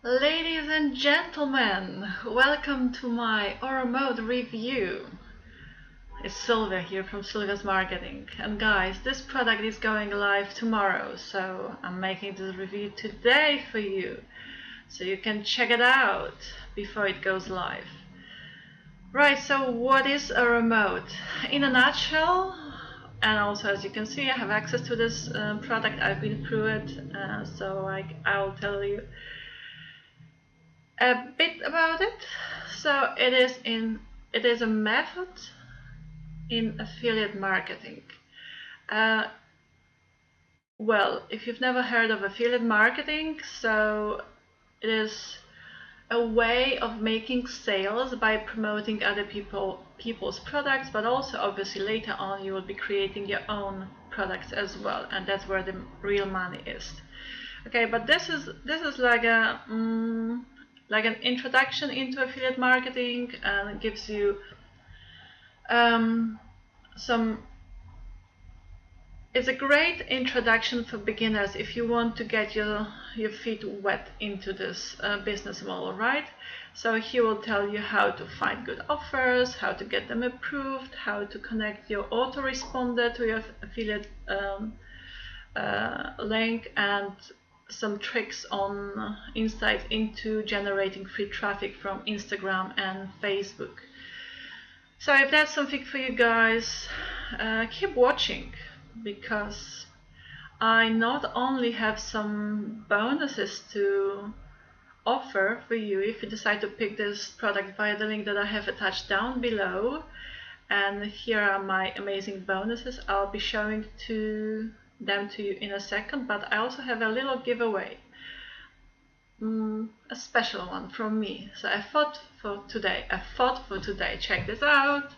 Ladies and gentlemen, welcome to my Oromode review. It's Sylvia here from Sylvia's Marketing. And guys, this product is going live tomorrow, so I'm making this review today for you, so you can check it out before it goes live. Right, so what is Oromode? In a nutshell, and also as you can see, I have access to this product, I've been through it, so I'll tell you a bit about it. So it is a method in affiliate marketing. Well, if you've never heard of affiliate marketing, so it is a way of making sales by promoting other people's products, but also obviously later on you will be creating your own products as well, and that's where the real money is. Okay, but this is like an introduction into affiliate marketing, and it gives you it's a great introduction for beginners if you want to get your feet wet into this business model, right? So he will tell you how to find good offers, how to get them approved, how to connect your autoresponder to your affiliate link, and some tricks on insights into generating free traffic from Instagram and Facebook. So if that's something for you guys, keep watching, because I not only have some bonuses to offer for you if you decide to pick this product via the link that I have attached down below, and here are my amazing bonuses. I'll be showing them to you in a second, but I also have a little giveaway, a special one from me. So I thought for today, check this out.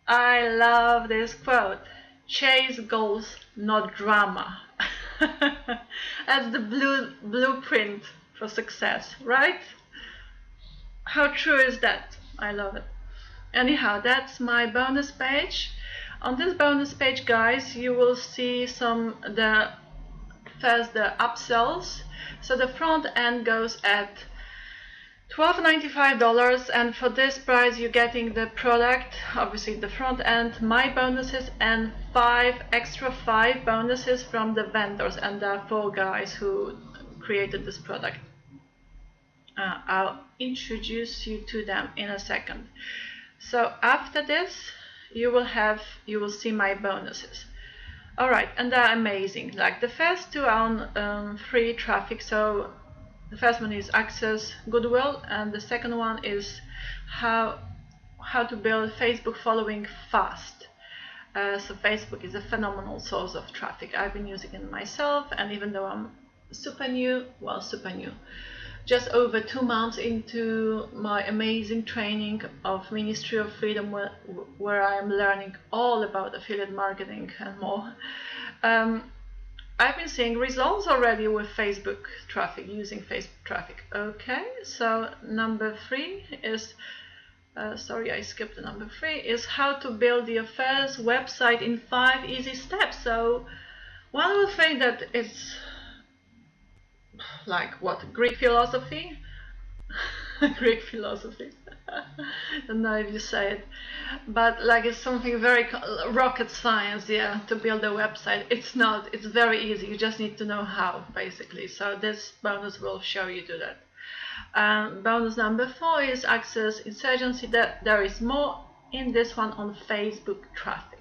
I love this quote: chase goals, not drama. That's the blueprint for success, right? How true is that? I love it. Anyhow, that's my bonus page. On this bonus page, guys, you will see the upsells. So the front end goes at $12.95, and for this price you're getting the product, obviously the front end, my bonuses, and five bonuses from the vendors, and there are 4 guys who created this product. I'll introduce you to them in a second. So after this you will see my bonuses. Alright, and they're amazing. Like the first 2 are on free traffic. So the first one is access goodwill, and the second one is how to build Facebook following fast. So Facebook is a phenomenal source of traffic. I've been using it myself, and even though I'm super new, just over 2 months into my amazing training of Ministry of Freedom, where I am learning all about affiliate marketing and more, I've been seeing results already with Facebook traffic, using Facebook traffic. Okay, so number 3 is, sorry, I skipped the number 3, is how to build your first website in 5 easy steps. So one would think that it's like, what, Greek philosophy? Greek philosophy. I don't know if you say it, but like it's something very rocket science, yeah, to build a website. It's not, it's very easy, you just need to know how, basically. So this bonus will show you to that. Bonus number 4 is access insurgency. That there is more in this one on Facebook traffic.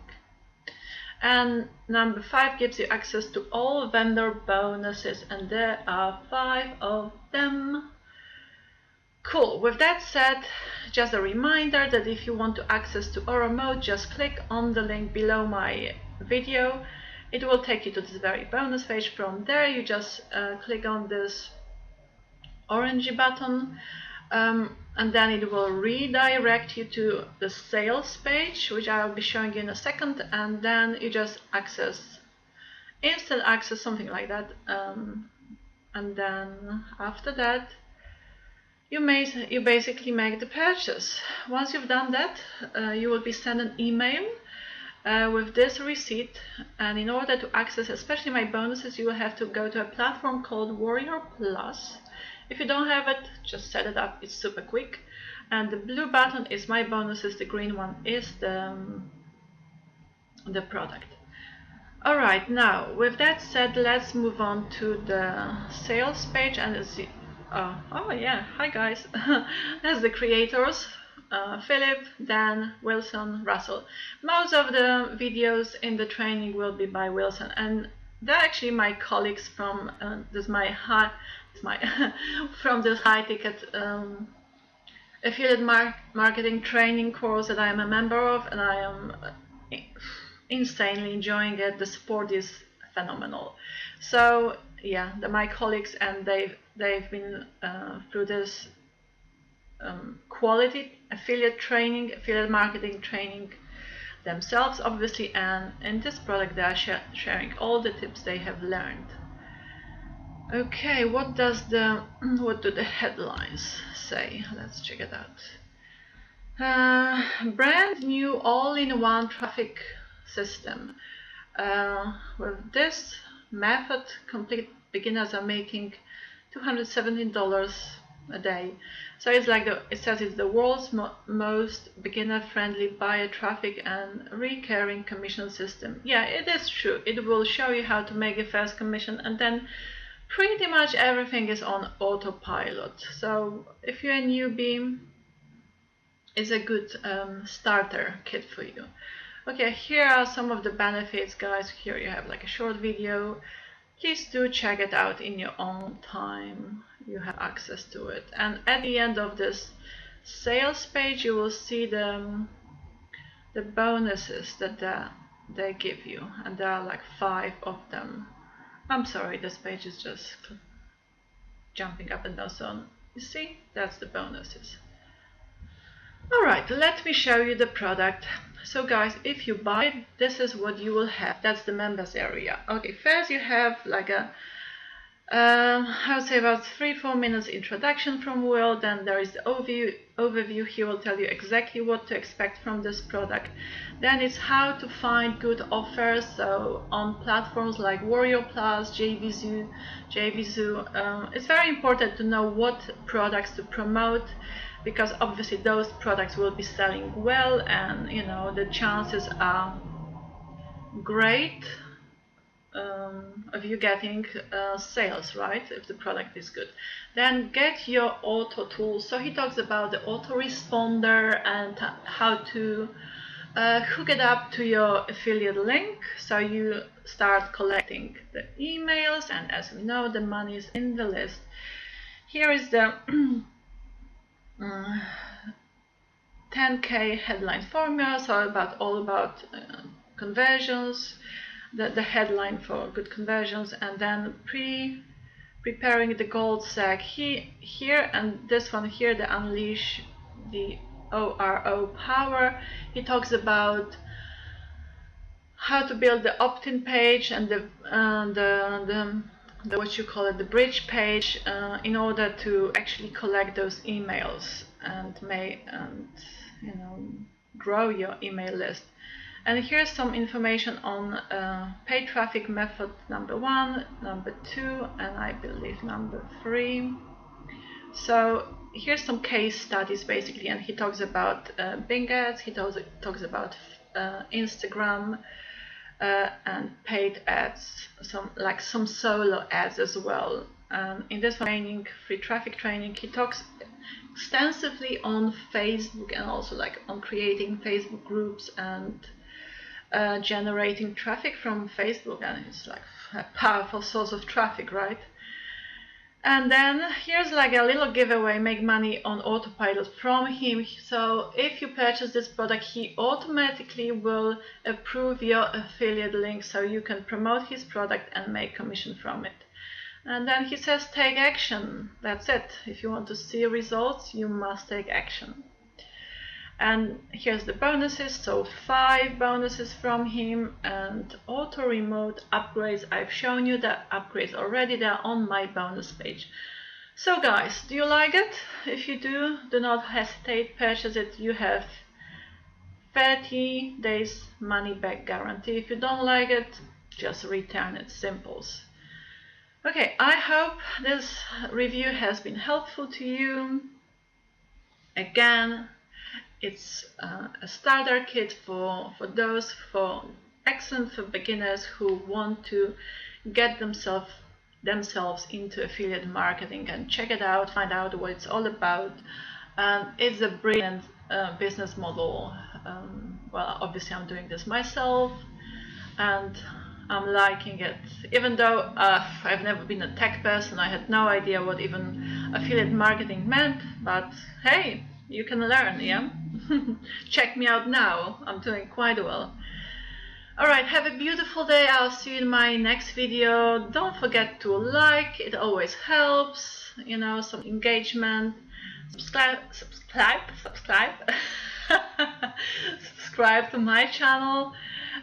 And number 5 gives you access to all vendor bonuses, and there are 5 of them. Cool. With that said, just a reminder that if you want to access to Oromode, just click on the link below my video. It will take you to this very bonus page. From there you just click on this orangey button, and then it will redirect you to the sales page, which I will be showing you in a second, and then you just instant access, something like that, and then after that you basically make the purchase. Once you've done that, you will be sent an email with this receipt, and in order to access especially my bonuses, you will have to go to a platform called Warrior Plus. If you don't have it, just set it up, it's super quick. And the blue button is my bonuses, the green one is the product. Alright, now with that said, let's move on to the sales page and see. Oh yeah, hi guys. That's the creators, Philip, Dan, Wilson, Russell. Most of the videos in the training will be by Wilson, and they're actually my colleagues from from this high ticket affiliate marketing training course that I am a member of, and I am insanely enjoying it. The support is phenomenal. So yeah, my colleagues, and they've been through this quality affiliate marketing training themselves, obviously, and in this product they are sharing all the tips they have learned. Okay, what do the headlines say? Let's check it out. Brand new all-in-one traffic system. With this method, complete beginners are making $217 a day. So it's like it says it's the world's most beginner-friendly buyer traffic and recurring commission system. Yeah, it is true. It will show you how to make a first commission, and then pretty much everything is on autopilot. So if you're a newbie, it's a good starter kit for you. Okay, here are some of the benefits, guys. Here you have like a short video. Please do check it out in your own time. You have access to it. And at the end of this sales page, you will see the bonuses that they give you. And there are like 5 of them. I'm sorry, this page is just jumping up and down. So you see, that's the bonuses. Alright, let me show you the product. So guys, if you buy it, this is what you will have. That's the members area. Okay, first you have like a I would say about 3-4 minutes introduction from Will. Then there is the overview. He will tell you exactly what to expect from this product. Then it's how to find good offers. So on platforms like Warrior Plus, JVZoo. It's very important to know what products to promote, because obviously those products will be selling well, and you know the chances are great of you getting sales, right, if the product is good. Then get your auto tools. So he talks about the autoresponder and how to hook it up to your affiliate link, so you start collecting the emails, and as we know, the money is in the list. Here is the 10K headline formula, so all about conversions, the headline for good conversions, and then preparing the gold seg here, and this one here, the unleash the ORO power. He talks about how to build the opt-in page and the what you call it, the bridge page, in order to actually collect those emails and you know, grow your email list. And here's some information on paid traffic method number 1, number 2, and I believe number 3. So here's some case studies basically, and he talks about Bing ads, he talks about Instagram and paid ads, some solo ads as well. In this training, free traffic training, he talks extensively on Facebook, and also like on creating Facebook groups and generating traffic from Facebook, and it's like a powerful source of traffic, right? And then here's like a little giveaway, make money on autopilot from him. So if you purchase this product, he automatically will approve your affiliate link, so you can promote his product and make commission from it. And then he says take action. That's it. If you want to see results, you must take action. And here's the bonuses, so 5 bonuses from him, and auto remote upgrades. I've shown you the upgrades already, they're on my bonus page. So guys, do you like it? If you do, do not hesitate, purchase it. You have 30 days money back guarantee. If you don't like it, just return it, simples. Okay, I hope this review has been helpful to you. Again, it's a starter kit for excellent for beginners who want to get themselves into affiliate marketing, and check it out, find out what it's all about. It's a brilliant business model. Well, obviously I'm doing this myself and I'm liking it. Even though I've never been a tech person, I had no idea what even affiliate marketing meant, but hey, you can learn, yeah? Check me out now, I'm doing quite well. Alright, have a beautiful day, I'll see you in my next video. Don't forget to like, it always helps, you know, some engagement. Subscribe subscribe to my channel,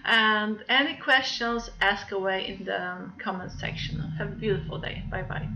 and any questions, ask away in the comment section. Have a beautiful day. Bye bye.